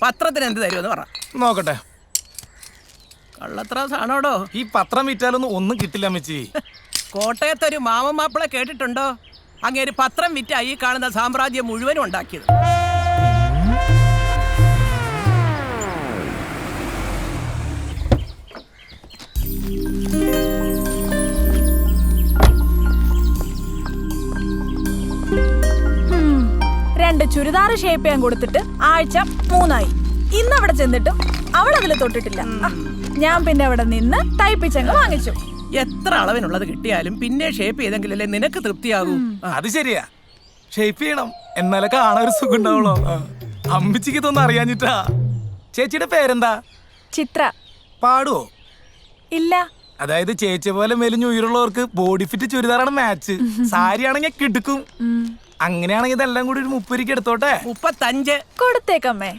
പത്രത്തിന് എന്ത് തരുമെന്ന് പറ. നോക്കട്ടെ. കള്ളത്രാസാണോടോ? ഈ പത്രം വിറ്റാലൊന്നും ഒന്നും കിട്ടില്ല അമ്മച്ചി. കോട്ടയത്തൊരു മാമൻ മാപ്പിള കേട്ടിട്ടുണ്ടോ? അങ്ങേര് പത്രം വിറ്റാ ഈ കാണുന്ന സാമ്രാജ്യം മുഴുവനും ഉണ്ടാക്കിയത്. രണ്ട് ചുരിദാർ ഷേപ്പ് ചെയ്യാൻ കൊടുത്തിട്ട് ആഴ്ച 3 ആയി. ഇന്ന് അവിടെ ചെന്നിട്ടും അവൾ അതിൽ തൊട്ടിട്ടില്ല. ഞാൻ പിന്നെ അവിടെ നിന്ന് തയ്പ്പിച്ചങ്ങ് വാങ്ങിച്ചു. എത്ര അളവിനുള്ളത് കിട്ടിയാലും പിന്നെ ഷേപ്പ് ചെയ്തെങ്കിലല്ലേ നിനക്ക് തൃപ്തിയാകൂ. അത് ശരിയാ, ഷേപ്പ് ചെയ്യണം, എന്നാലേ കാണാൻ ഒരു സുഖം ഉണ്ടാവുള്ളൂ. അമ്മച്ചിക്ക് ഇതൊന്നും അറിയാഞ്ഞിട്ടാ. ചേച്ചിയുടെ പേരെന്താ? ചിത്ര. പാടുവോ? ഇല്ല. അതായത് ചേച്ചി പോലെ മെലിഞ്ഞ് ഉയരുള്ളവർക്ക് ബോഡി ഫിറ്റ് ചുരിദാറാണ് മാച്ച്. സാരി ആണെങ്കിൽ കിടക്കും. അങ്ങനെയാണെങ്കിൽ ഇതെല്ലാം കൂടി ഒരു 30 എടുത്തോട്ടെ. 35 കൊടുത്തേക്കമ്മേ.